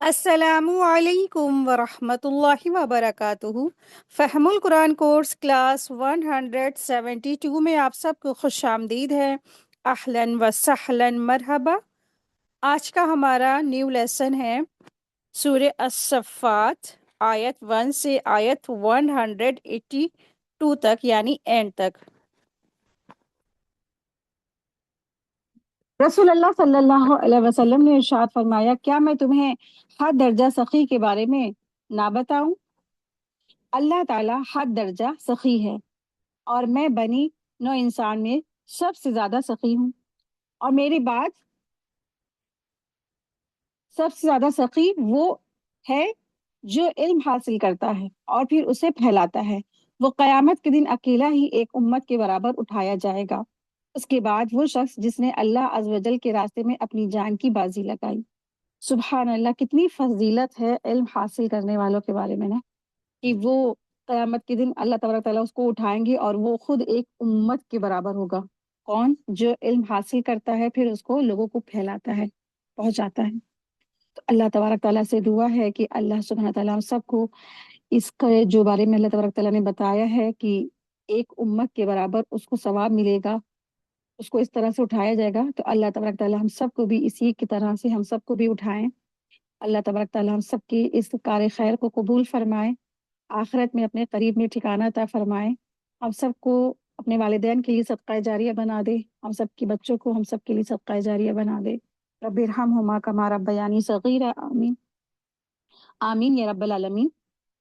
السلام علیکم ورحمۃ اللہ وبرکاتہ۔ فہم القرآن کورس کلاس 172 میں آپ سب کو خوش آمدید ہے۔ اہلاً و سہلاً مرحبا۔ آج کا ہمارا نیو لیسن ہے سورہ الصفات، آیت 1 سے آیت 182 تک، یعنی اینڈ تک۔ رسول اللہ صلی اللہ علیہ وسلم نے ارشاد فرمایا، کیا میں تمہیں حد درجہ سخی کے بارے میں نہ بتاؤں؟ اللہ تعالیٰ حد درجہ سخی ہے، اور میں بنی نو انسان میں سب سے زیادہ سخی ہوں، اور میری بات سب سے زیادہ سخی وہ ہے جو علم حاصل کرتا ہے اور پھر اسے پھیلاتا ہے۔ وہ قیامت کے دن اکیلا ہی ایک امت کے برابر اٹھایا جائے گا۔ اس کے بعد وہ شخص جس نے اللہ عز و جل کے راستے میں اپنی جان کی بازی لگائی۔ سبحان اللہ، کتنی فضیلت ہے علم حاصل کرنے والوں کے بارے میں نا، کہ وہ قیامت کے دن اللہ تبارک تعالیٰ اس کو اٹھائیں گے اور وہ خود ایک امت کے برابر ہوگا۔ کون؟ جو علم حاصل کرتا ہے پھر اس کو لوگوں کو پھیلاتا ہے، پہنچاتا ہے۔ تو اللہ تبارک تعالیٰ سے دعا ہے کہ اللہ سبحانہ تعالیٰ ہم سب کو اس کے جو بارے میں اللہ تبارک تعالیٰ نے بتایا ہے کہ ایک امت کے برابر اس کو ثواب ملے گا، اس کو اس طرح سے اٹھایا جائے گا، تو اللہ تبارک تعالیٰ ہم سب کو بھی اسی کی طرح سے ہم سب کو بھی اٹھائیں۔ اللہ تبارک تعالیٰ ہم سب کی اس کار خیر کو قبول فرمائے، آخرت میں اپنے قریب میں ٹھکانہ عطا فرمائے، ہم سب کو اپنے والدین کے لیے صدقہ جاریہ بنا دے، ہم سب کے بچوں کو ہم سب کے لیے صدقہ جاریہ بنا دے۔ رب ارحمہما کما ربیانی صغیرا، آمین آمین یا رب العالمین۔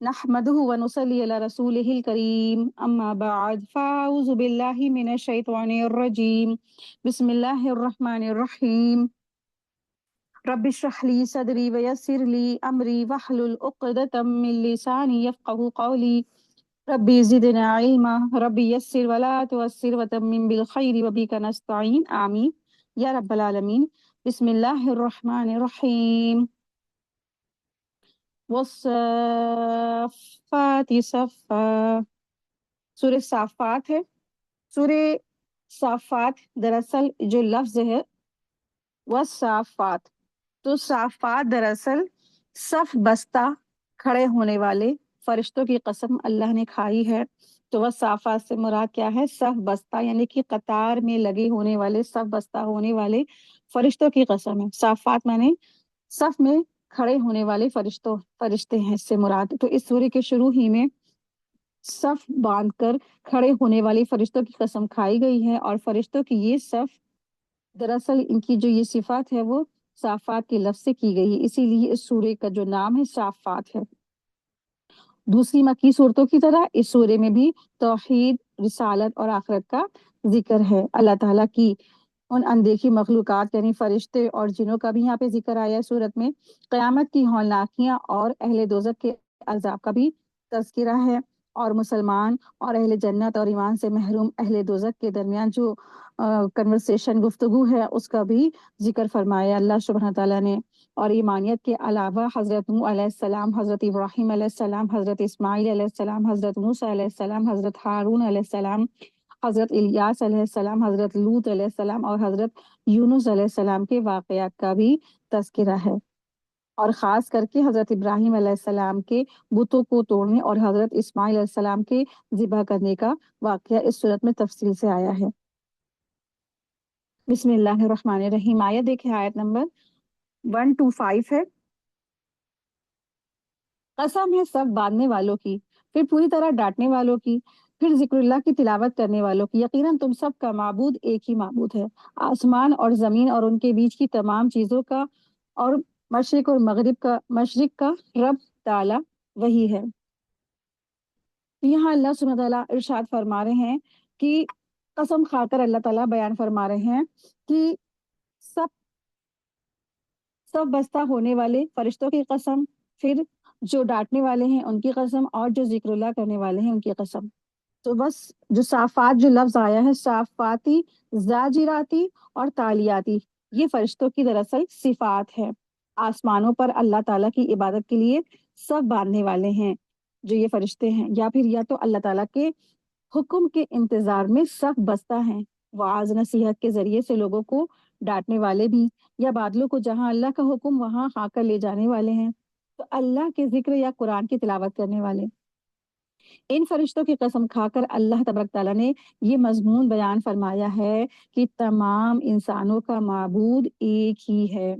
نحمدہ ونصلی علی رسولہ الکریم، اما بعد فاعوذ باللہ من الشیطان الرجیم، بسم اللہ الرحمن الرحیم۔ رب اشرح لی صدری ویسر لی امری واحلل عقدۃ من لسانی یفقهوا قولی، ربی زدنا علما، ربی یسر ولا تعسر وتمم بالخیر وبک نستعین، آمین یا رب العالمین۔ بسم اللہ الرحمن الرحیم۔ والصافات صفا، سورہ صافات ہے۔ سورہ صافات دراصل جو لفظ ہے والصافات، تو صافات دراصل صف بستہ کھڑے ہونے والے فرشتوں کی قسم اللہ نے کھائی ہے۔ تو والصافات سے مراد کیا ہے؟ صف بستہ، یعنی کہ قطار میں لگے ہونے والے، صف بستہ ہونے والے فرشتوں کی قسم ہے۔ صافات معنی صف میں کھڑے ہونے والے فرشتے ہیں اس سے مراد۔ تو اس سورہ کے شروع ہی میں صف باندھ کر کھڑے ہونے والے فرشتوں کی قسم کھائی گئی ہے، اور فرشتوں کی یہ صف دراصل ان کی جو یہ صفات ہے وہ صافات کے لفظ سے کی گئی ہے، اسی لیے اس سورہ کا جو نام ہے صافات ہے۔ دوسری مکی صورتوں کی طرح اس سورہ میں بھی توحید، رسالت اور آخرت کا ذکر ہے۔ اللہ تعالیٰ کی ان اندیکھی مخلوقات یعنی فرشتے اور جنوں کا بھی یہاں پہ ذکر آیا ہے سورت میں۔ قیامت کی ہولناکیاں اور اہل دوزخ کے عذاب کا بھی تذکرہ ہے، اور مسلمان اور اہل جنت اور ایمان سے محروم اہل دوزخ کے درمیان جو کنورسیشن گفتگو ہے اس کا بھی ذکر فرمایا اللہ سبحانہ تعالیٰ نے۔ اور ایمانیت کے علاوہ حضرت نوح علیہ السلام، حضرت ابراہیم علیہ السلام، حضرت اسماعیل علیہ السلام، حضرت موسیٰ علیہ السلام، حضرت ہارون علیہ السلام، حضرت الیاس علیہ السلام، حضرت لوط علیہ السلام اور حضرت یونس علیہ السلام کے واقعات کا بھی تذکرہ ہے، اور خاص کر کے حضرت ابراہیم علیہ السلام کے بتوں کو توڑنے اور حضرت اسماعیل علیہ السلام کے ذبح کرنے کا واقعہ اس صورت میں تفصیل سے آیا ہے۔ بسم اللہ الرحمن الرحیم۔ آیت دیکھیں، آیت نمبر 125 ہے۔ قسم ہے سب باندھنے والوں کی، پھر پوری طرح ڈانٹنے والوں کی، پھر ذکر اللہ کی تلاوت کرنے والوں کی، یقیناً تم سب کا معبود ایک ہی معبود ہے، آسمان اور زمین اور ان کے بیچ کی تمام چیزوں کا، اور مشرق اور مشرق کا رب تعالی وہی ہے۔ یہاں اللہ سبحانہ تعالیٰ ارشاد فرما رہے ہیں کہ قسم کھا کر اللہ تعالیٰ بیان فرما رہے ہیں کہ سب بستہ ہونے والے فرشتوں کی قسم، پھر جو ڈانٹنے والے ہیں ان کی قسم، اور جو ذکر اللہ کرنے والے ہیں ان کی قسم۔ تو بس جو صافات جو لفظ آیا ہے، صافاتی، زاجراتی اور تالیاتی، یہ فرشتوں کی دراصل صفات ہے۔ آسمانوں پر اللہ تعالیٰ کی عبادت کے لیے سب باندھنے والے ہیں جو یہ فرشتے ہیں، یا پھر یا تو اللہ تعالیٰ کے حکم کے انتظار میں سب بستہ ہیں، وعظ نصیحت کے ذریعے سے لوگوں کو ڈانٹنے والے بھی، یا بادلوں کو جہاں اللہ کا حکم وہاں ہا کر لے جانے والے ہیں، تو اللہ کے ذکر یا قرآن کی تلاوت کرنے والے۔ ان فرشتوں کی قسم کھا کر اللہ تبارک تعالیٰ نے یہ مضمون بیان فرمایا ہے کہ تمام انسانوں کا معبود ایک ہی ہے،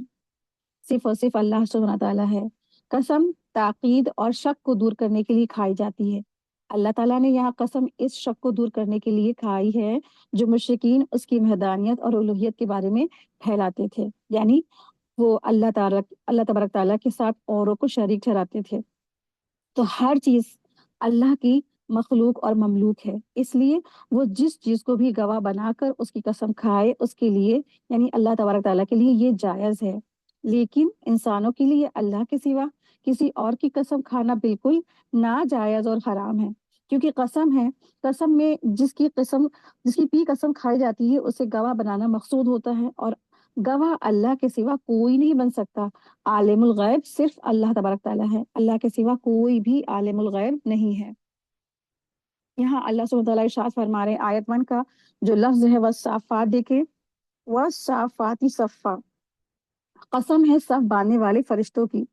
صرف اور صرف اللہ سبحانہ تعالیٰ ہے۔ قسم تاکید اور شک کو دور کرنے کے لیے کھائی جاتی ہے۔ اللہ تعالیٰ نے یہاں قسم اس شک کو دور کرنے کے لیے کھائی ہے جو مشرکین اس کی وحدانیت اور الوہیت کے بارے میں پھیلاتے تھے، یعنی وہ اللہ تبارک تعالیٰ کے ساتھ اوروں کو شریک ٹھہراتے تھے۔ تو ہر چیز اللہ کی مخلوق اور مملوک ہے، اس لیے وہ جس چیز کو بھی گواہ بنا کر اس کی قسم کھائے، اس کے لیے یعنی اللہ تبارک تعالیٰ کے لیے یہ جائز ہے۔ لیکن انسانوں کے لیے اللہ کے سوا کسی اور کی قسم کھانا بالکل ناجائز اور حرام ہے، کیونکہ قسم ہے، قسم میں جس کی بھی قسم کھائی جاتی ہے اسے گواہ بنانا مقصود ہوتا ہے، اور گواہ اللہ کے سوا کوئی نہیں بن سکتا۔ عالم الغیب صرف اللہ تبارک تعالیٰ ہے، اللہ کے سوا کوئی بھی عالم الغیب نہیں ہے۔ یہاں اللہ سبحانہ تعالیٰ ارشاد فرما رہے ہیں، آیت 1 کا جو لفظ ہے والصافات، دیکھیں والصافاتی صفا، قسم ہے صف باندھنے والے فرشتوں کی۔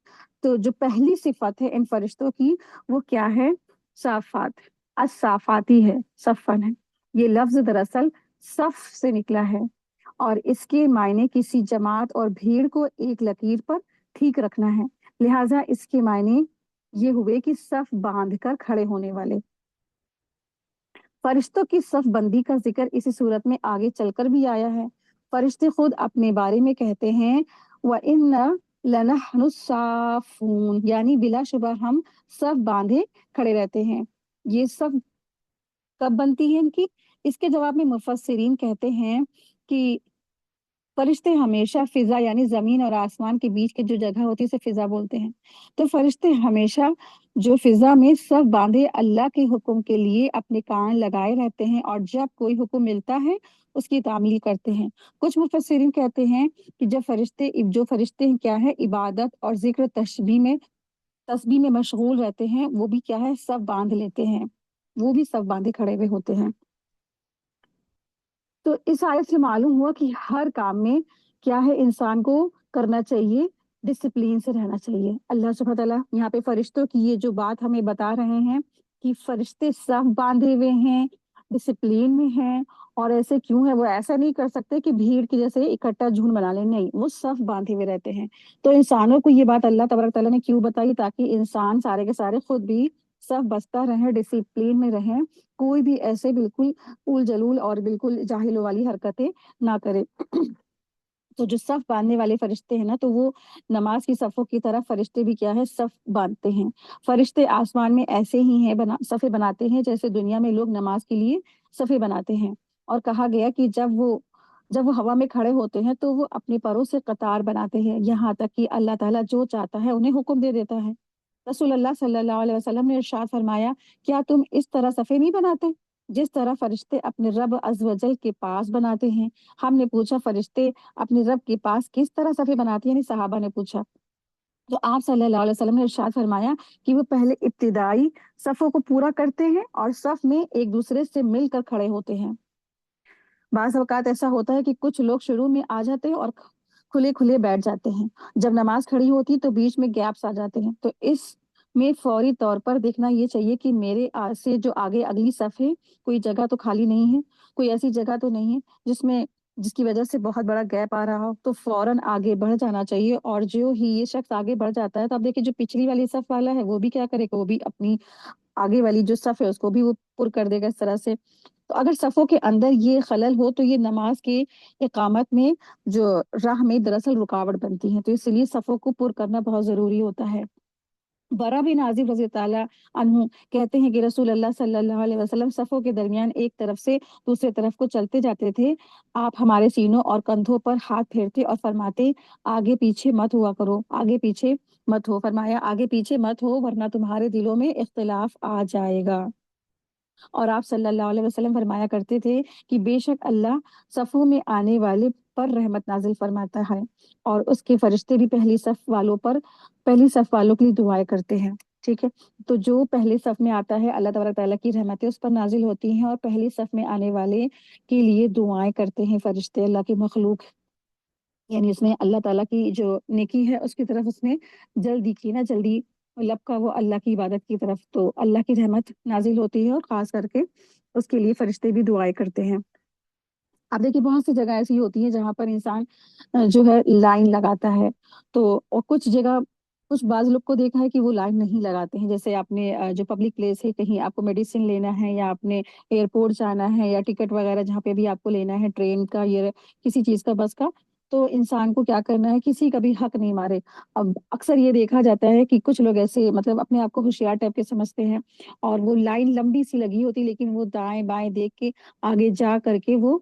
تو جو پہلی صفت ہے ان فرشتوں کی وہ کیا ہے؟ صافات، الصافاتی ہے، صفن ہے۔ یہ لفظ دراصل صف سے نکلا ہے اور اس کے معنی کسی جماعت اور بھیڑ کو ایک لکیر پر ٹھیک رکھنا ہے، لہٰذا اس کے معنی یہ ہوئے کہ صف باندھ کر کھڑے ہونے والے۔ فرشتوں کی صف بندی کا ذکر اسی صورت میں آگے چل کر بھی آیا ہے۔ فرشتے خود اپنے بارے میں کہتے ہیں وَإِنَّا لَنَحْنُ الصَّافُّونَ، یعنی بلا شبہ ہم صف باندھے کھڑے رہتے ہیں۔ یہ صف کب بنتی ہے ان کی؟ اس کے جواب میں مفسرین کہتے ہیں کہ فرشتے ہمیشہ فضا یعنی زمین اور آسمان کے بیچ کی جو جگہ ہوتی ہے اسے فضا بولتے ہیں، تو فرشتے ہمیشہ جو فضا میں صف باندھے اللہ کے حکم کے لیے اپنے کان لگائے رہتے ہیں، اور جب کوئی حکم ملتا ہے اس کی تعمیل کرتے ہیں۔ کچھ مفسرین کہتے ہیں کہ جو فرشتے کیا ہے عبادت اور ذکر تسبیح میں مشغول رہتے ہیں، وہ بھی کیا ہے صف باندھ لیتے ہیں، وہ بھی صف باندھے کھڑے ہوئے ہوتے ہیں۔ تو اس آیت سے معلوم ہوا کہ ہر کام میں کیا ہے انسان کو کرنا چاہیے، ڈسپلین سے رہنا چاہیے۔ اللہ سبحانہ تعالیٰ یہاں پہ فرشتوں کی یہ جو بات ہمیں بتا رہے ہیں کہ فرشتے صف باندھے ہوئے ہیں، ڈسپلین میں ہیں، اور ایسے کیوں ہے؟ وہ ایسا نہیں کر سکتے کہ بھیڑ کی جیسے اکٹھا جھنڈ بنا لیں، نہیں، وہ صف باندھے ہوئے رہتے ہیں۔ تو انسانوں کو یہ بات اللہ تبارک تعالیٰ نے کیوں بتائی؟ تاکہ انسان سارے کے سارے خود بھی صف بستہ رہیں، ڈسپلین میں رہیں، کوئی بھی ایسے بالکل اول جلول اور بالکل جاہلوں والی حرکتیں نہ کرے۔ تو جو صف باندھنے والے فرشتے ہیں نا، تو وہ نماز کی صفوں کی طرح فرشتے بھی کیا ہے صف باندھتے ہیں۔ فرشتے آسمان میں ایسے ہی ہیں صفیں بناتے ہیں جیسے دنیا میں لوگ نماز کے لیے صفیں بناتے ہیں، اور کہا گیا کہ جب وہ ہوا میں کھڑے ہوتے ہیں تو وہ اپنے پروں سے قطار بناتے ہیں، یہاں تک کہ اللہ تعالیٰ جو چاہتا ہے انہیں حکم دے دیتا ہے۔ رسول اللہ صلی اللہ علیہ وسلم نے ارشاد فرمایا، کیا تم اس طرح صفیں نہیں بناتے جس طرح فرشتے اپنے رب عز و جل کے پاس بناتے ہیں؟ ہم نے پوچھا فرشتے اپنے رب کے پاس کس طرح صفیں بناتے ہیں؟ یعنی صحابہ نے پوچھا، تو آپ صلی اللہ علیہ وسلم نے ارشاد فرمایا کہ وہ پہلے ابتدائی صفوں کو پورا کرتے ہیں اور صف میں ایک دوسرے سے مل کر کھڑے ہوتے ہیں۔ بعض اوقات ایسا ہوتا ہے کہ کچھ لوگ شروع میں آ جاتے ہیں اور کھلے کھلے بیٹھ جاتے ہیں، جب نماز کھڑی ہوتی تو بیچ میں گیپس آ جاتے ہیں، تو اس میں فوری طور پر دیکھنا یہ چاہیے کہ میرے سے جو آگے اگلی صف ہے کوئی جگہ تو خالی نہیں ہے، کوئی ایسی جگہ تو نہیں ہے جس کی وجہ سے بہت بڑا گیپ آ رہا ہو، تو فوراً آگے بڑھ جانا چاہیے۔ اور جو ہی یہ شخص آگے بڑھ جاتا ہے تو اب دیکھیں جو پچھلی والی صف والا ہے وہ بھی کیا کرے گا، وہ بھی اپنی آگے والی جو صف ہے اس کو بھی وہ پر کر دے گا اس طرح سے۔ تو اگر صفوں کے اندر یہ خلل ہو تو یہ نماز کے اقامت میں جو راہ میں دراصل رکاوٹ بنتی ہے، تو اس لیے صفوں کو پر کرنا بہت ضروری ہوتا ہے۔ برا بن عازب رضی اللہ عنہ کہتے ہیں کہ رسول اللہ صلی اللہ علیہ وسلم صفوں کے درمیان ایک طرف سے دوسرے طرف کو چلتے جاتے تھے، آپ ہمارے سینوں اور کندھوں پر ہاتھ پھیرتے اور فرماتے آگے پیچھے مت ہوا کرو، آگے پیچھے مت ہو، فرمایا آگے پیچھے مت ہو ورنہ تمہارے دلوں میں اختلاف آ جائے گا۔ اور آپ صلی اللہ علیہ وسلم فرمایا کرتے تھے کہ بے شک اللہ صفوں میں آنے والے پر رحمت نازل فرماتا ہے، اور اس کے فرشتے بھی پہلی صف والوں کے لیے دعائیں کرتے ہیں، ٹھیک ہے۔ تو جو پہلے صف میں آتا ہے اللہ تبارک تعالیٰ کی رحمتیں اس پر نازل ہوتی ہیں، اور پہلی صف میں آنے والے کے لیے دعائیں کرتے ہیں فرشتے، اللہ کے مخلوق۔ یعنی اس نے اللہ تعالیٰ کی جو نیکی ہے اس کی طرف اس نے جلدی کی نا، جلدی لب کا وہ اللہ کی عبادت کی طرف، تو اللہ کی رحمت نازل ہوتی ہے، اور خاص کر کے اس کے لیے فرشتے بھی دعائیں کرتے ہیں۔ اب دیکھیے بہت سی جگہ ایسی ہوتی ہے جہاں پر انسان جو ہے لائن لگاتا ہے، تو اور کچھ جگہ کچھ بعض لوگ کو دیکھا ہے کہ وہ لائن نہیں لگاتے ہیں، جیسے آپ نے جو پبلک پلیس ہے، کہیں آپ کو میڈیسن لینا ہے، یا آپ نے ایئرپورٹ جانا ہے، یا ٹکٹ وغیرہ جہاں پہ بھی آپ کو لینا ہے، ٹرین کا یا کسی چیز کا، بس کا، تو انسان کو کیا کرنا ہے، کسی کا بھی حق نہیں مارے۔ اب اکثر یہ دیکھا جاتا ہے کہ کچھ لوگ ایسے مطلب اپنے آپ کو ہوشیار ٹائپ کے سمجھتے ہیں، اور وہ لائن لمبی سی لگی ہوتی، لیکن وہ دائیں بائیں دیکھ کے آگے جا کر کے وہ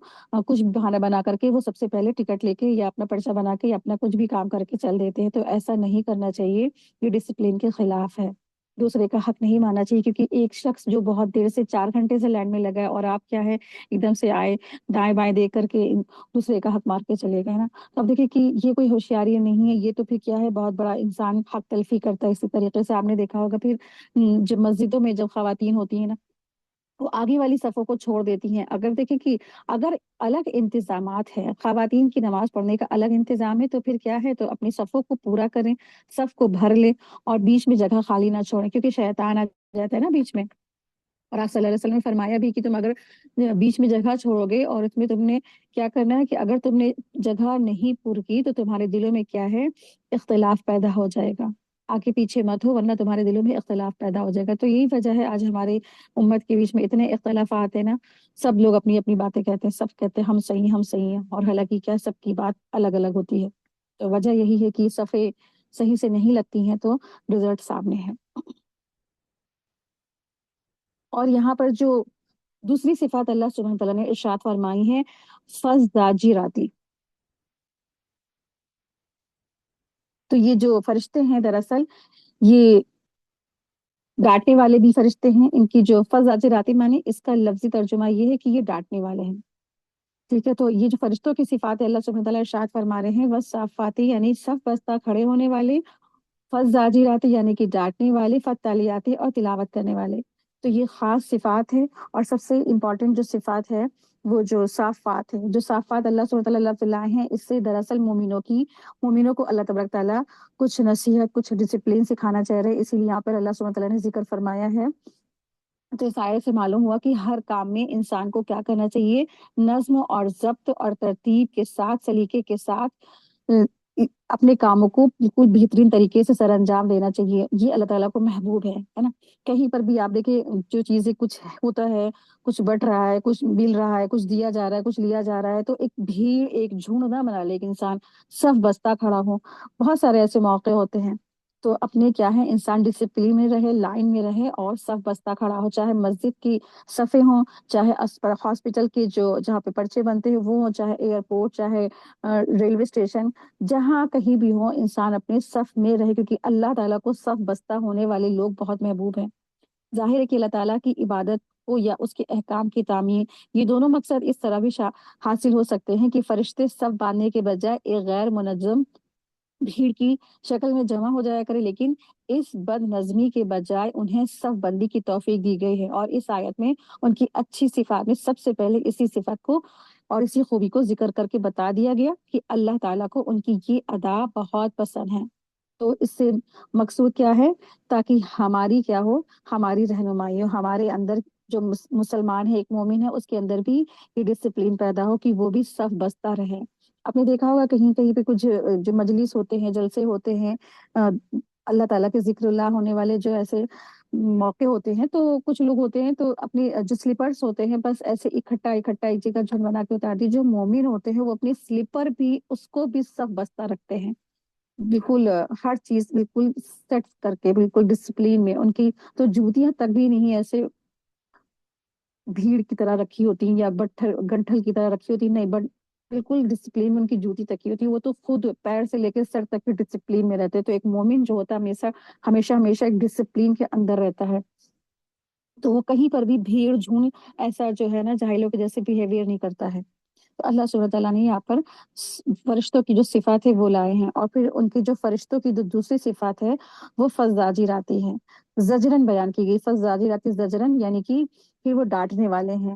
کچھ بہانا بنا کر کے وہ سب سے پہلے ٹکٹ لے کے یا اپنا پرچہ بنا کے یا اپنا کچھ بھی کام کر کے چل دیتے ہیں، تو ایسا نہیں کرنا چاہیے، یہ ڈسپلین کے خلاف ہے۔ دوسرے کا حق نہیں ماننا چاہیے، کیونکہ ایک شخص جو بہت دیر سے 4 گھنٹے سے لائن میں لگا ہے، اور آپ کیا ہے ایک دم سے آئے دائیں بائیں دیکھ کر کے دوسرے کا حق مار کے چلے گئے نا، تو اب دیکھیے کہ یہ کوئی ہوشیاری نہیں ہے، یہ تو پھر کیا ہے، بہت بڑا انسان حق تلفی کرتا ہے۔ اسی طریقے سے آپ نے دیکھا ہوگا پھر جب مسجدوں میں جب خواتین ہوتی ہیں نا، وہ آگے والی صفوں کو چھوڑ دیتی ہیں۔ اگر دیکھیں کہ اگر الگ انتظامات ہے، خواتین کی نماز پڑھنے کا الگ انتظام ہے، تو پھر کیا ہے، تو اپنی صفوں کو پورا کریں، صف کو بھر لیں، اور بیچ میں جگہ خالی نہ چھوڑیں، کیونکہ شیطان آ جاتا ہے نا بیچ میں۔ اور آپ صلی اللہ علیہ وسلم نے فرمایا بھی کہ تم اگر بیچ میں جگہ چھوڑو گے، اور اس میں تم نے کیا کرنا ہے کہ اگر تم نے جگہ نہیں پر کی، تو تمہارے دلوں میں کیا ہے، اختلاف پیدا ہو جائے گا۔ آگے پیچھے مت ہو، ورنہ تمہارے دلوں میں اختلاف پیدا ہو جائے گا۔ تو یہی وجہ ہے آج ہمارے امت کے بیچ میں اتنے اختلافات ہیں نا، سب لوگ اپنی اپنی باتیں کہتے ہیں، سب کہتے ہیں ہم صحیح ہم صحیح ہیں، اور حالانکہ کیا سب کی بات الگ الگ ہوتی ہے۔ تو وجہ یہی ہے کہ صفیں صحیح سے نہیں لگتی ہیں، تو رزلٹ سامنے ہے۔ اور یہاں پر جو دوسری صفات اللہ سبحانہ تعالیٰ نے ارشاد فرمائی ہے، فَالزَّاجِرَاتِ، تو یہ جو فرشتے ہیں دراصل یہ ڈانٹنے والے بھی فرشتے ہیں۔ ان کی جو فَالزَّاجِرَاتِ معنی اس کا لفظی ترجمہ یہ ہے کہ یہ ڈانٹنے والے ہیں، ٹھیک ہے۔ تو یہ جو فرشتوں کی صفات ہے، اللہ سبحانہ تعالیٰ ارشاد فرما رہے ہیں، وَالصَّافَّاتِ یعنی صف بستہ کھڑے ہونے والے، فَالزَّاجِرَاتِ یعنی کہ ڈانٹنے والے، فَالتَّالِيَاتِ اور تلاوت کرنے والے۔ تو یہ خاص صفات ہے، اور سب سے امپورٹنٹ جو صفات ہے وہ جو صافات ہے، جو صافات اللہ سبحانہ وتعالیٰ لفظ لائے ہیں، اس سے دراصل مومنوں کو اللہ تبارک تعالیٰ کچھ نصیحت، کچھ ڈسپلین سکھانا چاہ رہے ہیں، اسی لیے یہاں پر اللہ سبحانہ وتعالیٰ نے ذکر فرمایا ہے۔ تو اس آیت سے معلوم ہوا کہ ہر کام میں انسان کو کیا کرنا چاہیے، نظم اور ضبط اور ترتیب کے ساتھ، سلیقے کے ساتھ اپنے کاموں کو بالکل بہترین طریقے سے سر انجام دینا چاہیے۔ یہ اللہ تعالیٰ کو محبوب ہے نا۔ کہیں پر بھی آپ دیکھیں جو چیزیں کچھ ہوتا ہے، کچھ بٹ رہا ہے، کچھ مل رہا ہے، کچھ دیا جا رہا ہے، کچھ لیا جا رہا ہے، تو ایک بھیڑ، ایک جھنڈ نہ بنا لے ایک انسان، صف بستہ کھڑا ہو۔ بہت سارے ایسے موقع ہوتے ہیں، تو اپنے کیا ہے انسان ڈسپلین میں رہے، لائن میں رہے، اور صف بستہ کھڑا ہو، چاہے مسجد کی صفیں ہوں، چاہے ہاسپٹل کی جو جہاں پہ پرچے بنتے ہیں وہ ہوں، چاہے ایئرپورٹ، چاہے ریلوے اسٹیشن، جہاں کہیں بھی ہو انسان اپنے صف میں رہے، کیونکہ اللہ تعالیٰ کو صف بستہ ہونے والے لوگ بہت محبوب ہیں۔ ظاہر ہے کہ اللہ تعالیٰ کی عبادت کو یا اس کے احکام کی تعمیر، یہ دونوں مقصد اس طرح بھی حاصل ہو سکتے ہیں کہ فرشتے صف باندھنے کے بجائے ایک غیر منظم بھیڑ کی شکل میں جمع ہو جایا کرے، لیکن اس بد نظمی کے بجائے انہیں صف بندی کی توفیق دی گئی ہے، اور اس آیت میں ان کی اچھی صفات میں سب سے پہلے اسی صفت کو اور اسی خوبی کو ذکر کر کے بتا دیا گیا کہ اللہ تعالیٰ کو ان کی یہ ادا بہت پسند ہے۔ تو اس سے مقصود کیا ہے، تاکہ ہماری کیا ہو، ہماری رہنمائی ہو، ہمارے اندر جو مسلمان ہے، ایک مومن ہے، اس کے اندر بھی یہ ڈسپلین پیدا ہو کہ وہ بھی صف بستہ رہے۔ آپ نے دیکھا ہوگا کہیں کہیں پہ کچھ جو مجلس ہوتے ہیں، جلسے ہوتے ہیں، اللہ تعالیٰ کے ذکر اللہ ہونے والے جو ایسے موقع ہوتے ہیں، تو کچھ لوگ ہوتے ہیں تو اپنی جو سلیپرز ہوتے ہیں بس ایسے اکٹھا اکٹھا ایک جگہ جھنڈ بنا کے اتار دی۔ جو مومن ہوتے ہیں وہ اپنی سلیپر بھی اس کو بھی صف بستہ رکھتے ہیں، بالکل ہر چیز بالکل سیٹ کر کے، بالکل ڈسپلین میں۔ ان کی تو جوتیاں تک بھی نہیں ایسے بھیڑ کی طرح رکھی ہوتی ہیں یا گنٹھل کی طرح رکھی ہوتی ہیں، نہیں، بٹ بالکل ڈسپلین میں ان کی جوتی تکی ہوتی ہے۔ وہ تو خود پیر سے لے کے سر تک کی ڈسپلین میں رہتے ہیں۔ تو ایک مومن جو ہوتا ہے ہمیشہ ہمیشہ ہمیشہ ایک ڈسپلین کے اندر رہتا ہے، تو وہ کہیں پر بھی بھیڑ جھون ایسا جو ہے نا جاہلوں کے جیسے بیہیویئر نہیں کرتا ہے۔ تو اللہ سبحانہ تعالیٰ نے یہاں پر فرشتوں کی جو صفات ہے وہ لائے ہیں، اور پھر ان کی جو فرشتوں کی جو دوسری صفات ہے وہ فزاجراتی ہے، زجرن بیان کی گئی، فزاجراتی زجرن یعنی کہ پھر وہ ڈانٹنے والے ہیں۔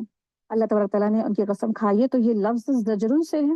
اللہ تبارک تعالیٰ نے ان کی قسم کھائی ہے، تو یہ لفظ زجرن سے ہے،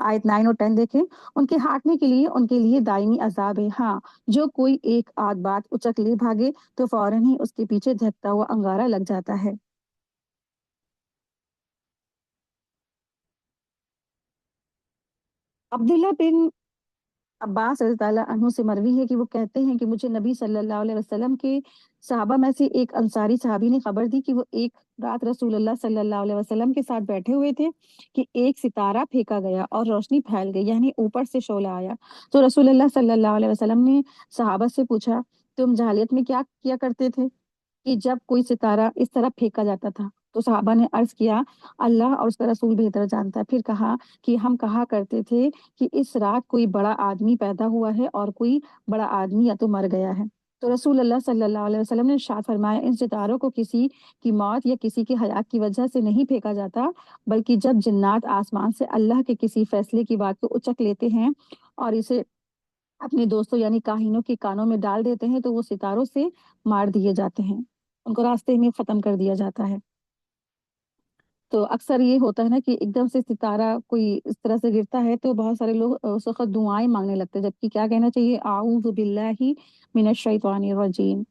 آیت 9 اور 10 دیکھیں، ان کے ہانکنے کے لیے ان کے لیے دائمی عذاب ہے، ہاں جو کوئی ایک آدھ بات اچک لے بھاگے تو فوراً ہی اس کے پیچھے دھکتا ہوا انگارہ لگ جاتا ہے۔ عبداللہ بن عباس رضی اللہ عنہ سے مروی ہے کہ وہ کہتے ہیں کہ مجھے نبی صلی اللہ علیہ وسلم کے صحابہ میں سے ایک انصاری صحابی نے خبر دی کہ وہ ایک رات رسول اللہ صلی اللہ علیہ وسلم کے ساتھ بیٹھے ہوئے تھے کہ ایک ستارہ پھینکا گیا اور روشنی پھیل گئی، یعنی اوپر سے شعلہ آیا۔ تو رسول اللہ صلی اللہ علیہ وسلم نے صحابہ سے پوچھا، تم جاہلیت میں کیا کیا کرتے تھے کہ جب کوئی ستارہ اس طرح پھینکا جاتا تھا؟ تو صحابہ نے عرض کیا، اللہ اور اس کا رسول بہتر جانتا ہے۔ پھر کہا کہ ہم کہا کرتے تھے کہ اس رات کوئی بڑا آدمی پیدا ہوا ہے اور کوئی بڑا آدمی یا تو مر گیا ہے۔ تو رسول اللہ صلی اللہ علیہ وسلم نے ارشاد فرمایا، ان ستاروں کو کسی کی موت یا کسی کی حیات کی وجہ سے نہیں پھینکا جاتا، بلکہ جب جنات آسمان سے اللہ کے کسی فیصلے کی بات کو اچک لیتے ہیں اور اسے اپنے دوستوں یعنی کاہنوں کے کانوں میں ڈال دیتے ہیں تو وہ ستاروں سے مار دیے جاتے ہیں، ان کو راستے میں ختم کر دیا جاتا ہے۔ تو اکثر یہ ہوتا ہے نا کہ ایک دم سے ستارہ کوئی اس طرح سے گرتا ہے تو بہت سارے لوگ اس وقت دعائیں مانگنے لگتے ہیں، جبکہ کیا کہنا چاہیے، اعوذ باللہ من الشیطان الرجیم،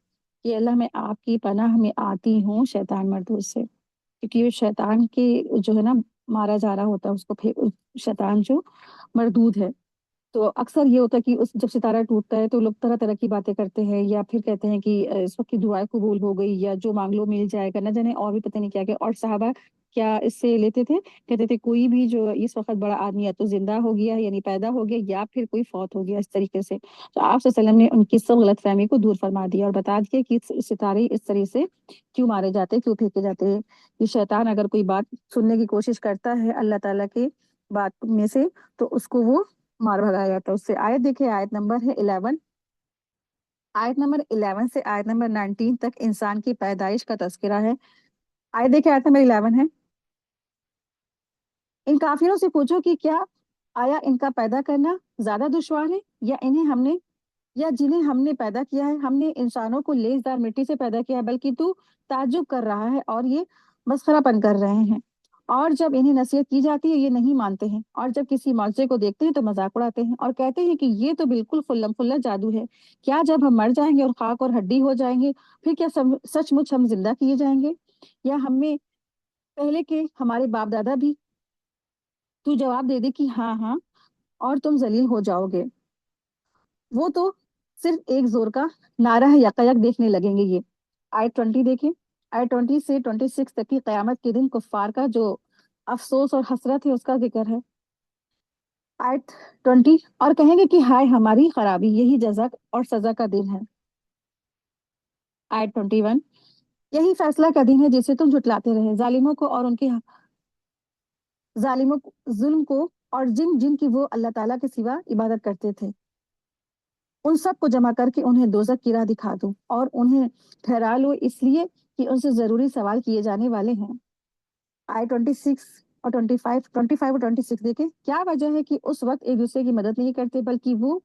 کہ اللہ میں آپ کی پناہ میں آتی ہوں شیطان مردود سے، کیونکہ یہ شیطان کے جو ہے نا مارا جا رہا ہوتا ہے اس کو شیطان جو مردود ہے۔ تو اکثر یہ ہوتا ہے کہ جب ستارہ ٹوٹتا ہے تو لوگ طرح طرح کی باتیں کرتے ہیں، یا پھر کہتے ہیں کہ اس وقت کی دعائیں قبول ہو گئی یا جو مانگ لو مل جائے گا، نہ جانے اور بھی پتہ نہیں کیا کیا۔ اور صحابہ کیا اس سے لیتے تھے، کہتے تھے کوئی بھی جو اس وقت بڑا آدمی یا تو زندہ ہو گیا یعنی پیدا ہو گیا یا پھر کوئی فوت ہو گیا، اس طریقے سے۔ تو آپ صلی اللہ علیہ وسلم نے ان کی سب غلط فہمی کو دور فرما دیا اور بتا دیا کہ ستارے اس طرح سے کیوں مارے جاتے ہیں، کیوں پھینکے جاتے ہیں۔ کہ شیطان اگر کوئی بات سننے کی کوشش کرتا ہے اللہ تعالیٰ کی بات میں سے تو اس کو وہ مار بھگایا جاتا ہے اس سے۔ آیت دیکھیں، آیت نمبر ہے 11، آیت نمبر 11 سے آیت نمبر 19 تک انسان کی پیدائش کا تذکرہ ہے۔ آیت دیکھیں، آیت نمبر 11 ہے، ان کافروں سے پوچھو کہ کیا آیا ان کا پیدا کرنا زیادہ دشوار ہے یا انہیں ہم نے یا جنہیں ہم نے پیدا کیا ہے، ہم نے انسانوں کو لیزدار مٹی سے پیدا کیا ہے، بلکہ تو تعجب کر رہا ہے اور یہ مسخرہ پن کر رہے ہیں۔ اور جب انہیں نصیحت کی جاتی ہے یہ نہیں مانتے ہیں، اور جب کسی معجزے کو دیکھتے ہیں تو مذاق اڑاتے ہیں اور کہتے ہیں کہ یہ تو بالکل خلم خلا جادو ہے۔ کیا جب ہم مر جائیں گے اور خاک اور ہڈی ہو جائیں گے پھر کیا سچ مچ ہم زندہ کیے جائیں گے، یا ہم میں پہلے کے ہمارے باپ دادا بھی؟ تو جواب دے دے کہ ہاں ہاں، اور تم ذلیل ہو جاؤ گے، وہ تو صرف ایک زور کا نعرہ ہے، یکایک دیکھنے لگیں گے یہ۔ آیت 20 دیکھیں، آیت 20 سے 26 تک کی قیامت کے دن کفار کا جو افسوس اور حسرت ہے اس کا ذکر ہے۔ آیت 20، اور کہیں گے کہ ہائے ہماری خرابی، یہی جزا اور سزا کا دن ہے۔ آیت 21، یہی فیصلہ کا دن ہے جسے تم جھٹلاتے رہے، ظالموں کو اور ان کے ظالموں ظلم کو، اور جن جن کی وہ اللہ تعالیٰ کے سوا عبادت کرتے تھے، ان سب کو جمع کر کے انہیں دوزخ کی راہ دکھا دو اور انہیں ٹھہرا لو، اس لیے کہ ان سے ضروری سوال کیے جانے والے ہیں۔ آئے 26 اور 25 اور 26 دیکھیں، کیا وجہ ہے کہ اس وقت ایک دوسرے کی مدد نہیں کرتے بلکہ وہ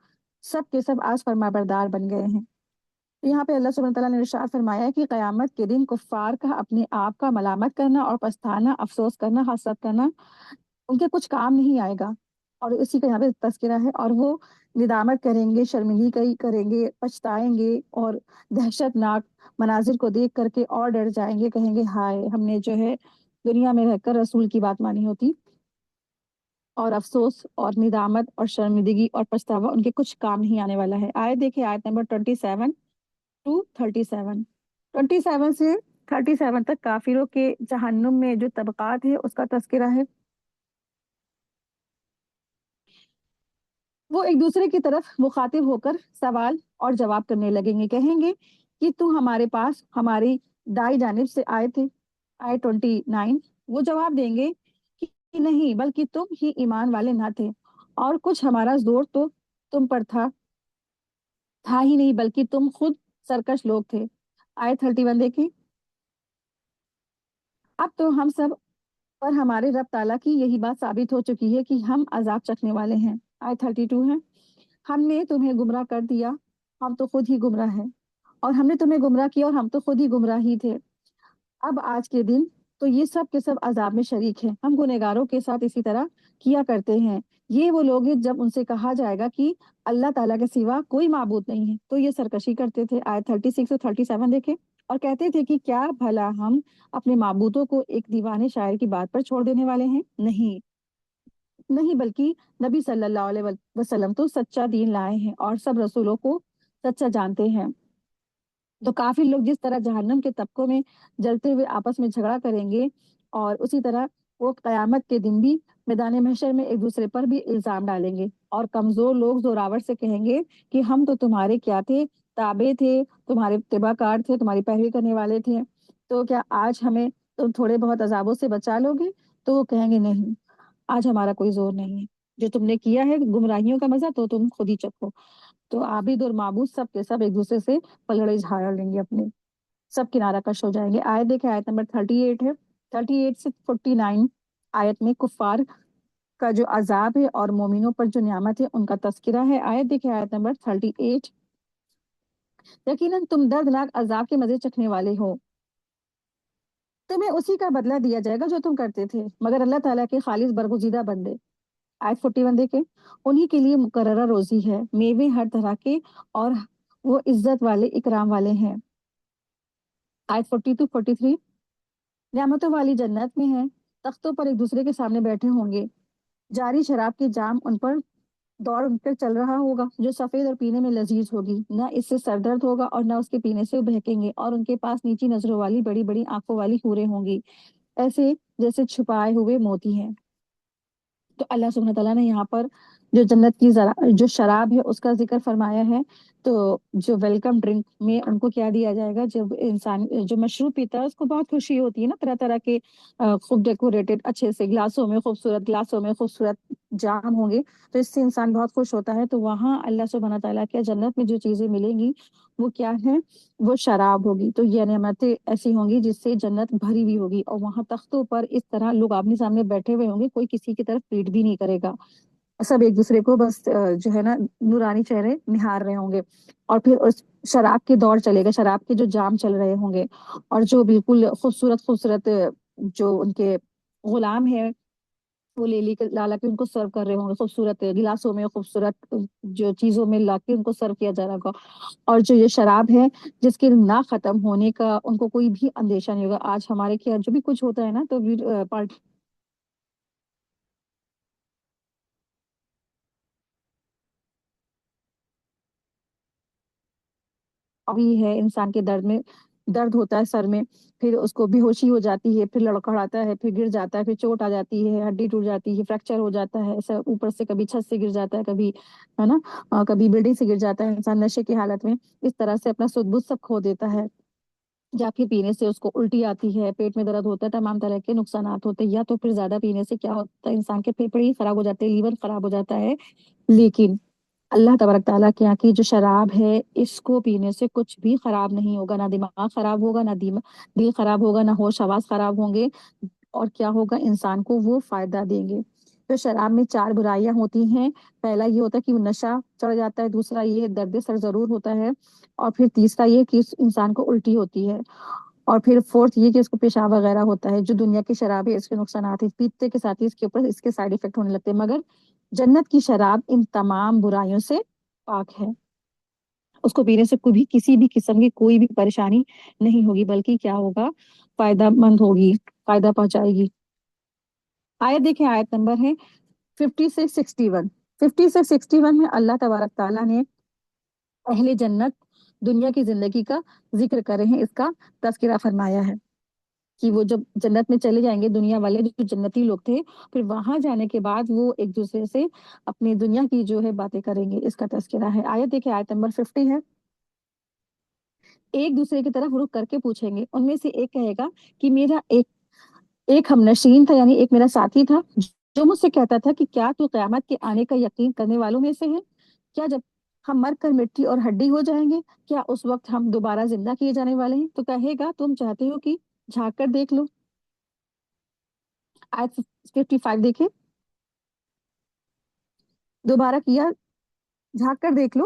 سب کے سب آج فرما بردار بن گئے ہیں۔ تو یہاں پہ اللہ سبحانہ تعالیٰ نے ارشاد فرمایا ہے کہ قیامت کے دن کفار کا اپنے آپ کا ملامت کرنا اور پچھتانا، افسوس کرنا، حسرت کرنا ان کے کچھ کام نہیں آئے گا، اور اسی کا یہاں پہ تذکرہ ہے، اور وہ ندامت کریں گے، شرمندگی کریں گے، پچھتائیں گے اور دہشت ناک مناظر کو دیکھ کر کے اور ڈر جائیں گے، کہیں گے ہائے ہم نے جو ہے دنیا میں رہ کر رسول کی بات مانی ہوتی۔ اور افسوس اور ندامت اور شرمندگی اور پچھتاوا ان کے کچھ کام نہیں آنے والا ہے۔ آیت دیکھیں، آیت نمبر 27 ٹو 37، 27 سے 37 تک کافروں کے جہنم میں جو طبقات ہے اس کا تذکرہ ہے۔ وہ ایک دوسرے کی طرف مخاطب ہو کر سوال اور جواب کرنے لگیں گے، کہیں گے کہ تم ہمارے پاس ہماری دائیں جانب سے آئے تھے۔ آئے 29، وہ جواب دیں گے کہ نہیں، بلکہ تم ہی ایمان والے نہ تھے، اور کچھ ہمارا زور تو تم پر تھا ہی نہیں، بلکہ تم خود سرکش لوگ تھے۔ آئے 31 دیکھیں، اب تو ہم سب پر ہمارے رب تعالیٰ کی یہی بات ثابت ہو چکی ہے کہ ہم عذاب چکھنے والے ہیں۔ آئے 32 ہے، ہم نے تمہیں گمراہ کر دیا، ہم تو خود ہی گمراہ ہیں، اور ہم نے تمہیں گمراہ کیا اور ہم تو خود ہی گمراہ ہی تھے۔ اب آج کے دن تو یہ سب کے سب عذاب میں شریک ہیں، ہم گنہگاروں کے ساتھ اسی طرح کیا کرتے ہیں۔ یہ وہ لوگ ہیں جب ان سے کہا جائے گا کہ اللہ تعالیٰ کے سوا کوئی معبود نہیں ہے تو یہ سرکشی کرتے تھے۔ آیت 36 اور 37 دیکھیں، اور کہتے تھے کہ کیا بھلا ہم اپنے معبودوں کو ایک دیوانے شاعر کی بات پر چھوڑ دینے والے ہیں؟ نہیں، نہیں، بلکہ نبی صلی اللہ علیہ وسلم تو سچا دین لائے ہیں اور سب رسولوں کو سچا جانتے ہیں۔ تو کافر لوگ جس طرح جہنم کے طبقوں میں جلتے ہوئے آپس میں جھگڑا کریں گے، اور اسی طرح وہ قیامت کے دن بھی میدان محشر میں ایک دوسرے پر بھی الزام ڈالیں گے، اور کمزور لوگ زوراور سے کہیں گے کہ ہم تو تمہارے کیا تھے، تابع تھے، تمہارے اتباع کار تھے، تمہاری پیروی کرنے والے تھے، تو کیا آج ہمیں تم تھوڑے بہت عذابوں سے بچا لو گے؟ تو وہ کہیں گے نہیں، آج ہمارا کوئی زور نہیں ہے، جو تم نے کیا ہے گمراہیوں کا مزہ تو تم خود ہی چکھو۔ تو عابد اور معبود سب کے سب ایک دوسرے سے پلڑے جھاڑ لیں گے اپنے، سب کنارہ کش ہو جائیں گے۔ آیت دیکھیں، آیت نمبر 38 ہے، 38 سے 49 آیت میں کفار کا جو عذاب ہے اور مومنوں پر جو نعمت ہے ان کا تذکرہ ہے۔ آیت دیکھیں، آیت نمبر 38، یقیناً تم دردناک عذاب کے مزے چکھنے والے ہو، تمہیں اسی کا بدلہ دیا جائے گا جو تم کرتے تھے، مگر اللہ تعالیٰ کے خالص برگزیدہ بندے۔ آیت 41 دیکھیں، انہی کے لیے مقررہ روزی ہے، میوے ہر طرح کے، اور وہ عزت والے اکرام والے ہیں۔ آیت 42 43، نعمتوں والی جنت میں ہیں، تختوں پر ایک دوسرے کے سامنے بیٹھے ہوں گے، جاری شراب کی جام ان پر دوڑ ان پر چل رہا ہوگا جو سفید اور پینے میں لذیذ ہوگی، نہ اس سے سر درد ہوگا اور نہ اس کے پینے سے وہ بہکیں گے، اور ان کے پاس نیچی نظروں والی بڑی بڑی آنکھوں والی حوریں ہوں گی، ایسے جیسے چھپائے ہوئے موتی ہیں۔ تو اللہ سبحانہ تعالیٰ نے یہاں پر جو جنت کی جو شراب ہے اس کا ذکر فرمایا ہے۔ تو جو ویلکم ڈرنک میں ان کو کیا دیا جائے گا، جب انسان جو مشروب پیتا ہے اس کو بہت خوشی ہوتی ہے نا، طرح طرح کے خوب ڈیکوریٹڈ اچھے سے گلاسوں میں، خوبصورت گلاسوں میں خوبصورت جام ہوں گے، تو اس سے انسان بہت خوش ہوتا ہے۔ تو وہاں اللہ سبحانہ تعالیٰ کے جنت میں جو چیزیں ملیں گی وہ کیا ہے، وہ شراب ہوگی۔ تو یہ نعمتیں ایسی ہوں گی جس سے جنت بھری ہوئی ہوگی، اور وہاں تختوں پر اس طرح لوگ آمنے سامنے بیٹھے ہوئے ہوں گے، کوئی کسی کی طرف پیٹ بھی نہیں کرے گا، سب ایک دوسرے کو بس جو ہے نا نورانی چہرے نہار رہے ہوں گے، اور پھر اس شراب کے دور چلے گا، شراب کے جو جام چل رہے ہوں گے، اور جو بالکل خوبصورت خوبصورت جو ان کے غلام ہیں وہ لے لے کے لا کے ان کو سرو کر رہے ہوں گے، خوبصورت گلاسوں میں، خوبصورت جو چیزوں میں لا کے ان کو سرو کیا جا رہا ہوگا، اور جو یہ شراب ہے جس کے نہ ختم ہونے کا ان کو کوئی بھی اندیشہ نہیں ہوگا۔ آج ہمارے کیا جو بھی کچھ ہوتا ہے نا، تو پارٹی ابھی ہے، انسان کے درد میں درد ہوتا ہے سر میں، پھر اس کو بے ہوشی ہو جاتی ہے، پھر لڑکھڑاتا ہے، پھر گر جاتا ہے، پھر چوٹ آ جاتی ہے، ہڈی ٹوٹ جاتی ہے، فریکچر ہو جاتا ہے، ایسا اوپر سے کبھی چھت سے گر جاتا ہے، کبھی ہے نا کبھی بلڈنگ سے گر جاتا ہے انسان نشے کی حالت میں، اس طرح سے اپنا سد بد سب کھو دیتا ہے، یا پھر پینے سے اس کو الٹی آتی ہے، پیٹ میں درد ہوتا ہے، تمام طرح کے نقصانات ہوتے ہیں، یا تو پھر زیادہ پینے سے کیا ہوتا ہے، انسان کے پھیپھڑے ہی خراب ہو جاتے ہیں، لیور خراب ہو جاتا ہے۔ لیکن اللہ تبارک تعالیٰ کے یہاں کی جو شراب ہے اس کو پینے سے کچھ بھی خراب نہیں ہوگا، نہ دماغ خراب ہوگا، نہ دل خراب ہوگا، نہ ہوش حواس خراب ہوں گے، اور کیا ہوگا، انسان کو وہ فائدہ دیں گے۔ تو شراب میں 4 برائیاں ہوتی ہیں، پہلا یہ ہوتا ہے کہ وہ نشہ چڑھ جاتا ہے، دوسرا یہ درد سر ضرور ہوتا ہے، اور پھر تیسرا یہ کہ اس انسان کو الٹی ہوتی ہے، اور پھر فورتھ یہ کہ اس کو پیشاب وغیرہ ہوتا ہے۔ جو دنیا کی شراب ہے اس کے نقصانات ہیں، پیتے کے ساتھ ہی اس کے اوپر اس کے سائڈ افیکٹ ہونے لگتے ہیں، مگر جنت کی شراب ان تمام برائیوں سے پاک ہے، اس کو پینے سے کوئی بھی کسی بھی قسم کی کوئی بھی پریشانی نہیں ہوگی، بلکہ کیا ہوگا، فائدہ مند ہوگی، فائدہ پہنچائے گی۔ آیت دیکھیں، آیت نمبر ہے 50 سے 61، 50 سے 61 میں اللہ تبارک تعالیٰ نے اہل جنت دنیا کی زندگی کا ذکر کر رہے ہیں، اس کا تذکرہ فرمایا ہے کہ وہ جب جنت میں چلے جائیں گے، دنیا والے جو جنتی لوگ تھے، پھر وہاں جانے کے بعد وہ ایک دوسرے سے اپنی دنیا کی جو ہے باتیں کریں گے، اس کا تذکرہ ہے۔ آیت دیکھیں، آیت نمبر 50 ہے، ایک دوسرے کی طرف رخ کر کے پوچھیں گے، ان میں سے ایک کہے گا کہ میرا ایک ہم نشین تھا، یعنی ایک میرا ساتھی تھا، جو مجھ سے کہتا تھا کہ کیا تو قیامت کے آنے کا یقین کرنے والوں میں سے ہے؟ کیا جب ہم مر کر مٹی اور ہڈی ہو جائیں گے، کیا اس وقت ہم دوبارہ زندہ کیے جانے والے ہیں؟ تو کہے گا تم چاہتے ہو کہ جھانک کر دیکھ لو۔ آیت 55 دیکھیں، دوبارہ کیا، جھانک کر دیکھ لو،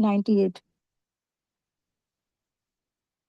98।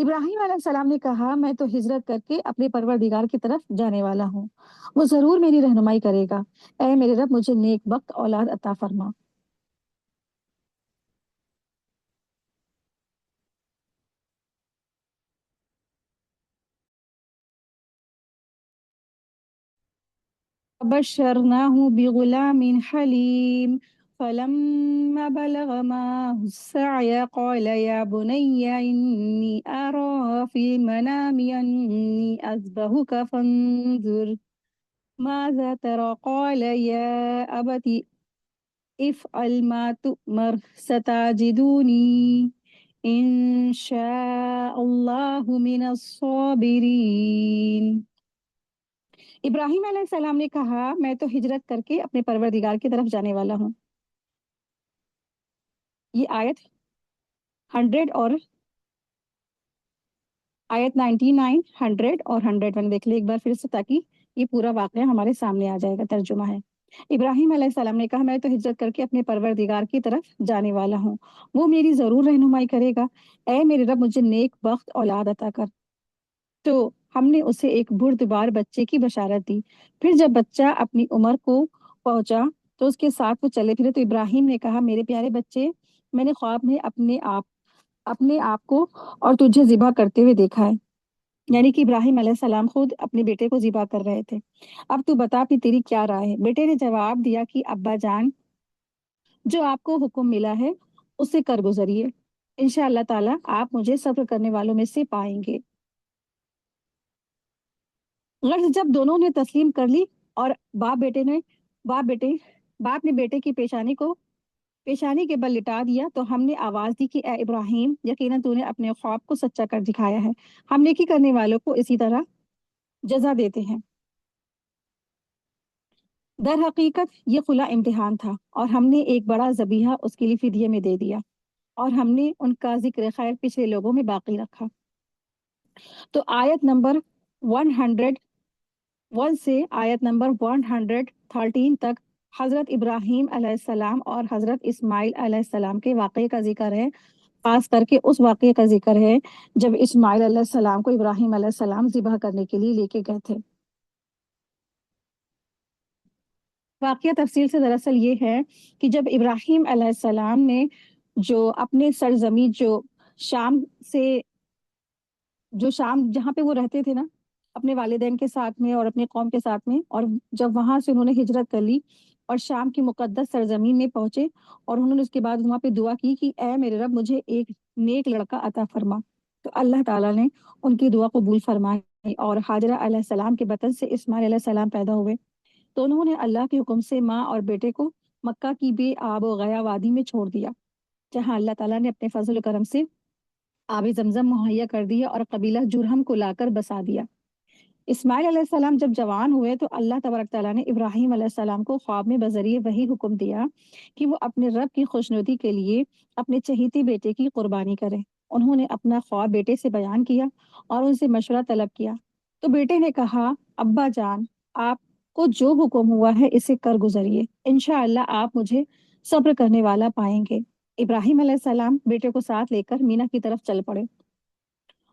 ابراہیم علیہ السلام نے کہا میں تو ہجرت کر کے اپنے پروردگار کی طرف جانے والا ہوں، وہ ضرور میری رہنمائی کرے گا۔ اے میرے رب مجھے نیک وقت اولاد عطا فرما۔ بشرناه بغلام حليم فلما بلغ معه السعي قال يا بني إني أرى في المنام أني أذبحك فانظر ماذا ترى قال يا أبت افعل ما تؤمر ستجدني إن شاء الله من الصابرين۔ ابراہیم علیہ السلام نے کہا میں تو ہجرت کر کے اپنے پروردگار کی طرف جانے والا ہوں۔ یہ آیت 100 اور آیت 99 100 اور 101 دیکھ لیں ایک بار پھر سے، تاکہ یہ پورا واقعہ ہمارے سامنے آ جائے گا۔ ترجمہ ہے، ابراہیم علیہ السلام نے کہا میں تو ہجرت کر کے اپنے پروردگار کی طرف جانے والا ہوں، وہ میری ضرور رہنمائی کرے گا۔ اے میرے رب مجھے نیک بخت اولاد عطا کر۔ تو ہم نے اسے ایک بردبار بچے کی بشارت دی۔ پھر جب بچہ اپنی عمر کو پہنچا تو اس کے ساتھ وہ چلے پھرے، تو ابراہیم نے کہا میرے پیارے بچے، میں نے خواب میں اپنے آپ کو اور تجھے ذبح کرتے ہوئے دیکھا ہے۔ یعنی کہ ابراہیم علیہ السلام خود اپنے بیٹے کو ذبح کر رہے تھے۔ اب تو بتا کہ تیری کیا رائے ہے؟ بیٹے نے جواب دیا کہ ابا جان، جو آپ کو حکم ملا ہے اسے کر گزریے، انشاء اللہ تعالیٰ آپ مجھے صبر کرنے والوں میں سے پائیں گے۔ غرض جب دونوں نے تسلیم کر لی اور باپ بیٹے باپ نے بیٹے کی پیشانی کے بل لٹا دیا، تو ہم نے آواز دی کہ اے ابراہیم، یقیناً تو نے اپنے خواب کو سچا کر دکھایا ہے، ہم نیکی کرنے والوں کو اسی طرح جزا دیتے ہیں۔ در حقیقت یہ کھلا امتحان تھا، اور ہم نے ایک بڑا ذبیحہ اس کے لیے فدیے میں دے دیا، اور ہم نے ان کا ذکر خیر پچھلے لوگوں میں باقی رکھا۔ تو آیت نمبر 101 سے آیت نمبر 113 تک حضرت ابراہیم علیہ السلام اور حضرت اسماعیل علیہ السلام کے واقعے کا ذکر ہے۔ خاص کر کے اس واقعے کا ذکر ہے جب اسماعیل علیہ السلام کو ابراہیم علیہ السلام ذبح کرنے کے لیے لے کے گئے تھے۔ واقعہ تفصیل سے دراصل یہ ہے کہ جب ابراہیم علیہ السلام نے جو اپنے سرزمین شام سے شام جہاں پہ وہ رہتے تھے نا، اپنے والدین کے ساتھ میں اور اپنے قوم کے ساتھ میں، اور جب وہاں سے انہوں نے ہجرت کر لی اور شام کی مقدس سرزمین میں پہنچے، اور انہوں نے اس کے بعد وہاں پہ دعا کی کہ اے میرے رب مجھے ایک نیک لڑکا عطا فرما، تو اللہ تعالیٰ نے ان کی دعا قبول فرمائی، اور حاجرہ علیہ السلام کے بطن سے اسماعیل علیہ السلام پیدا ہوئے۔ تو انہوں نے اللہ کے حکم سے ماں اور بیٹے کو مکہ کی بے آب و گیا وادی میں چھوڑ دیا، جہاں اللہ تعالیٰ نے اپنے فضل و کرم سے آب زمزم مہیا کر دیا اور قبیلہ جرہم کو لا کر بسا دیا۔ اسماعیل علیہ السلام جب جوان ہوئے تو اللہ تبارک تعالیٰ نے ابراہیم علیہ السلام کو خواب میں بذریعہ وحی حکم دیا کہ وہ اپنے رب کی خوشنودی کے لیے اپنے چہیتے بیٹے کی قربانی کرے۔ انہوں نے اپنا خواب بیٹے سے بیان کیا اور ان سے مشورہ طلب کیا، تو بیٹے نے کہا ابا جان، آپ کو جو حکم ہوا ہے اسے کر گزریے، انشاءاللہ آپ مجھے صبر کرنے والا پائیں گے۔ ابراہیم علیہ السلام بیٹے کو ساتھ لے کر مینا کی طرف چل پڑے،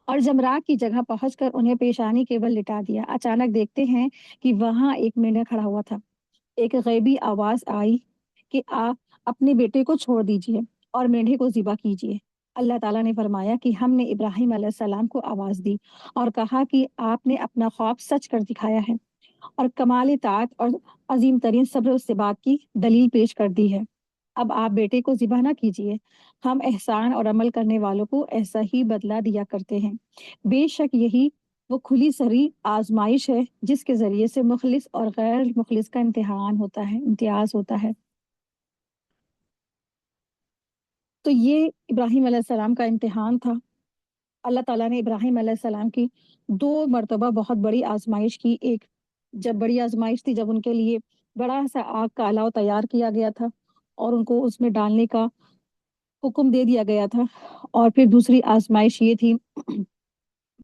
اور جمرات کی جگہ پہنچ کر انہیں پیشانی کے بل لٹا دیا۔ اچانک دیکھتے ہیں کہ وہاں ایک مینڈا کھڑا ہوا تھا۔ ایک غیبی آواز آئی کہ آپ اپنے بیٹے کو چھوڑ دیجئے اور مینڈے کو ذبح کیجئے۔ اللہ تعالیٰ نے فرمایا کہ ہم نے ابراہیم علیہ السلام کو آواز دی اور کہا کہ آپ نے اپنا خواب سچ کر دکھایا ہے، اور کمال طاعت اور عظیم ترین صبر و استبات کی دلیل پیش کر دی ہے۔ اب آپ بیٹے کو ذبح نہ کیجیے، ہم احسان اور عمل کرنے والوں کو ایسا ہی بدلہ دیا کرتے ہیں۔ بے شک یہی وہ کھلی سری آزمائش ہے جس کے ذریعے سے مخلص اور غیر مخلص کا امتیاز ہوتا ہے۔ تو یہ ابراہیم علیہ السلام کا امتحان تھا۔ اللہ تعالیٰ نے ابراہیم علیہ السلام کی 2 مرتبہ بہت بڑی آزمائش کی۔ ایک جب بڑی آزمائش تھی جب ان کے لیے بڑا سا آگ کا الاؤ تیار کیا گیا تھا اور ان کو اس میں ڈالنے کا حکم دے دیا گیا تھا، اور پھر دوسری آزمائش یہ تھی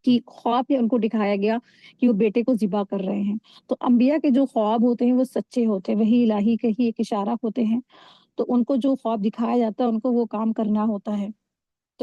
کہ خواب میں ان کو دکھایا گیا کہ وہ بیٹے کو ذبح کر رہے ہیں۔ تو انبیاء کے جو خواب ہوتے ہیں وہ سچے ہوتے ہیں، وہی الہی کے ہی ایک اشارہ ہوتے ہیں، تو ان کو جو خواب دکھایا جاتا ہے ان کو وہ کام کرنا ہوتا ہے۔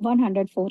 104,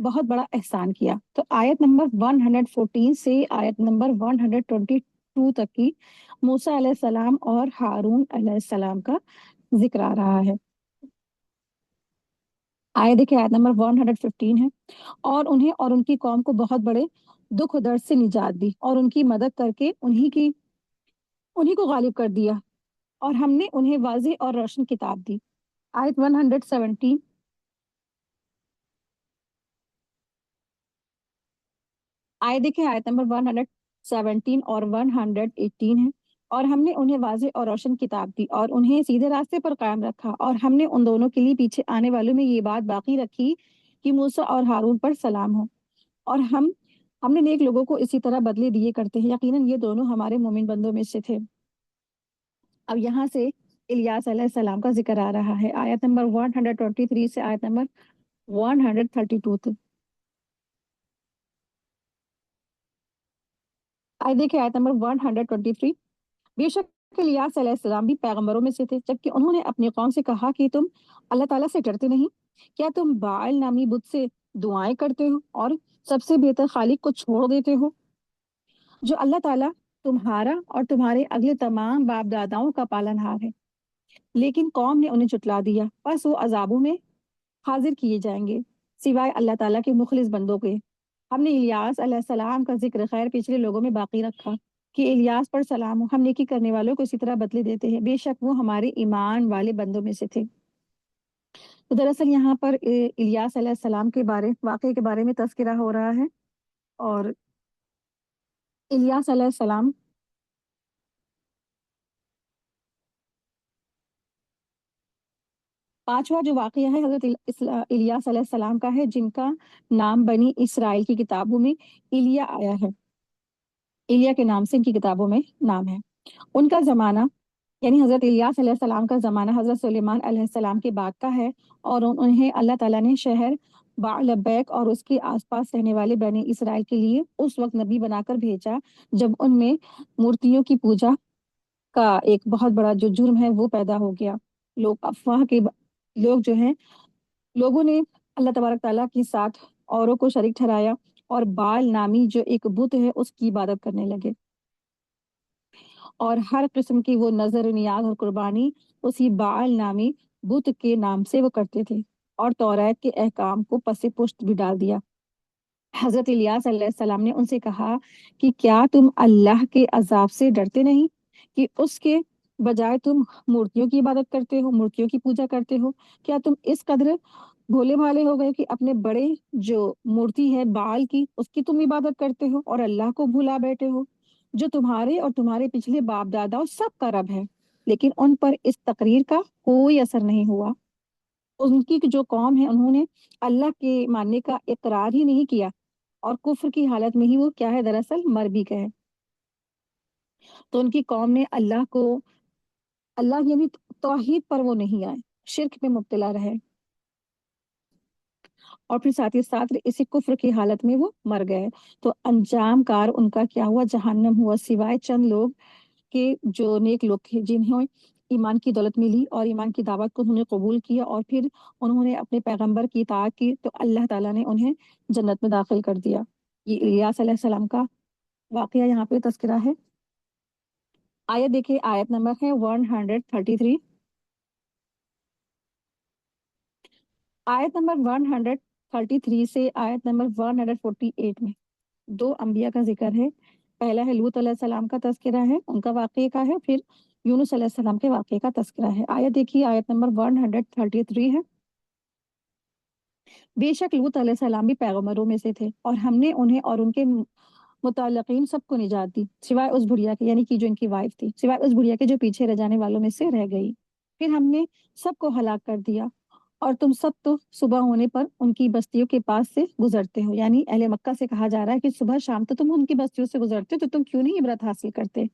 بہت بڑا احسان کیا۔ تو آیت نمبر 114 سے آیت نمبر 122 تک کی موسیٰ علیہ السلام اور ہارون علیہ السلام کا ذکر آ رہا ہے۔ آیت دیکھیں، آیت نمبر 115 ہے، اور انہیں اور ان کی قوم کو بہت بڑے دکھ و درد سے نجات دی اور ان کی مدد کر کے انہی کو غالب کر دیا، اور ہم نے انہیں واضح اور روشن کتاب دی۔ آیت 117، آیت دیکھیں، آیت نمبر 117 اور 118 ہے، اور ہم نے انہیں واضح اور روشن کتاب دی اور انہیں سیدھے راستے پر قائم رکھا، اور ہم نے ان دونوں کے لیے پیچھے آنے والوں میں یہ بات باقی رکھی کہ موسیٰ اور ہارون پر سلام ہو، اور ہم نے نیک لوگوں کو اسی طرح بدلے دیے کرتے ہیں، یقیناً یہ دونوں ہمارے مومن بندوں میں سے تھے۔ اب یہاں سے الیاس علیہ السلام کا ذکر آ رہا ہے، آیت نمبر 123 سے آیت نمبر 132 تک۔ آیت دیکھیں، آیت نمبر 123، بے شک الیاس علیہ السلام بھی پیغمبروں میں سے تھے، جبکہ انہوں نے اپنی قوم سے کہا کہ تم اللہ تعالیٰ سے ڈرتے نہیں؟ کیا تم باال نامی بت سے دعائیں کرتے ہو اور سب سے بہتر خالق کو چھوڑ دیتے ہو، جو اللہ تعالیٰ تمہارا اور تمہارے اگلے تمام باپ داداؤں کا پالنہار ہے؟ لیکن قوم نے انہیں جھٹلا دیا، پس وہ عذابوں میں حاضر کیے جائیں گے، سوائے اللہ تعالیٰ کے مخلص بندوں کے۔ ہم نے الیاس علیہ السلام کا ذکر خیر پچھلے لوگوں میں باقی رکھا کہ الیاس پر سلام ہو، ہم نیکی کرنے والوں کو اسی طرح بدلے دیتے ہیں، بے شک وہ ہمارے ایمان والے بندوں میں سے تھے۔ تو دراصل یہاں پر الیاس علیہ السلام کے واقعے کے بارے میں تذکرہ ہو رہا ہے، اور الیاس علیہ السلام پانچواں جو واقعہ ہے حضرت الیاس علیہ السلام کا ہے، جن کا نام بنی اسرائیل کی کتابوں میں ایلیا آیا ہے، ایلیا کے نام سے ان کی کتابوں میں نام ہے۔ ان کا زمانہ یعنی حضرت الیاس علیہ السلام کا زمانہ حضرت سلیمان علیہ السلام کے بعد کا ہے، اور انہیں اللہ تعالیٰ نے شہر بعلبیک اور اس کے آس پاس رہنے والے بنی اسرائیل کے لیے اس وقت نبی بنا کر بھیجا جب ان میں مورتیوں کی پوجا کا ایک بہت بڑا جو جرم ہے وہ پیدا ہو گیا۔ لوگ جو ہیں لوگوں نے اللہ تبارک تعالیٰ کے ساتھ اوروں کو شریک ٹھہرایا، اور بال نامی جو ایک بت ہے اس کی عبادت کرنے لگے، اور ہر قسم کی وہ نظر و نیاز اور قربانی اسی بال نامی بت کے نام سے وہ کرتے تھے، اور توریت کے احکام کو پس پشت بھی ڈال دیا۔ حضرت الیاس علیہ السلام نے ان سے کہا کہ کیا تم اللہ کے عذاب سے ڈرتے نہیں کہ اس کے بجائے تم مورتیوں کی عبادت کرتے ہو، مورتیوں کی پوجا کرتے ہو؟ کیا تم اس قدر بھولے بھالے ہو گئے کہ اپنے بڑے جو مورتی ہے بال کی اس کی تم عبادت کرتے ہو اور اللہ کو بھلا بیٹھے ہو، جو تمہارے اور تمہارے پچھلے باپ دادا سب کا رب ہے؟ لیکن ان پر اس تقریر کا کوئی اثر نہیں ہوا۔ ان کی جو قوم ہے انہوں نے اللہ کے ماننے کا اقرار ہی نہیں کیا، اور کفر کی حالت میں ہی وہ کیا ہے دراصل مر بھی گئے۔ تو ان کی قوم نے اللہ یعنی توحید پر وہ نہیں آئے، شرک میں مبتلا رہے، اور پھر ساتھ ہی ساتھ اسی کفر کی حالت میں وہ مر گئے۔ تو انجام کار ان کا کیا ہوا؟ جہنم ہوا، سوائے چند لوگ کے جو نیک لوگ تھے جنہیں ایمان کی دولت ملی اور ایمان کی دعوت کو انہوں نے قبول کیا، اور پھر انہوں نے اپنے پیغمبر کی اطاعت کی، تو اللہ تعالیٰ نے انہیں جنت میں داخل کر دیا۔ یہ الیاس علیہ السلام کا واقعہ یہاں پہ تذکرہ ہے۔ آیت دیکھیں، آیت نمبر ہے 133، آیت نمبر 133 سے آیت نمبر 148 میں دو انبیاء کا ذکر ہے۔ پہلا ہے لوط علیہ السلام کا تذکرہ ہے، ان کا واقعے کا ہے، پھر یونس علیہ السلام کے واقعے کا تذکرہ ہے۔ آیت دیکھیے، آیت نمبر 133 ہے، بے شک لوط علیہ السلام بھی پیغمبروں میں سے تھے، اور ہم نے انہیں اور ان کے متعلقین سب کو نجات دی، سوائے اس بڑھیا کے یعنی کہ جو ان کی وائف تھی، سوائے اس بڑھیا کے جو پیچھے رہ جانے والوں میں سے رہ گئی۔ پھر ہم نے سب کو ہلاک کر دیا، اور تم سب تو صبح ہونے پر ان کی بستیوں کے پاس سے گزرتے ہو، یعنی اہل مکہ سے کہا جا رہا ہے کہ صبح شام تو تم ان کی بستیوں سے گزرتے ہو، تو تم کیوں نہیں عبرت حاصل کرتے؟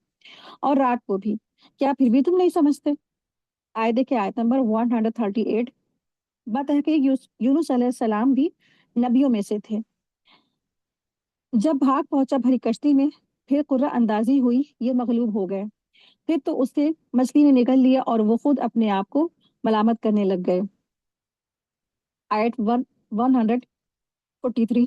اور رات کو بھی کیا پھر بھی تم نہیں سمجھتے؟ آیت دیکھیں، آیت نمبر 138، بتحقیق یونس علیہ السلام بھی نبیوں میں سے تھے۔ جب بھاگ پہنچا بھری کشتی میں، پھر قرہ اندازی ہوئی، یہ مغلوب ہو گئے، پھر تو اسے مچھلی نے نگل لیا اور وہ خود اپنے آپ کو ملامت کرنے لگ گئے۔ آیت 140 43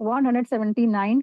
179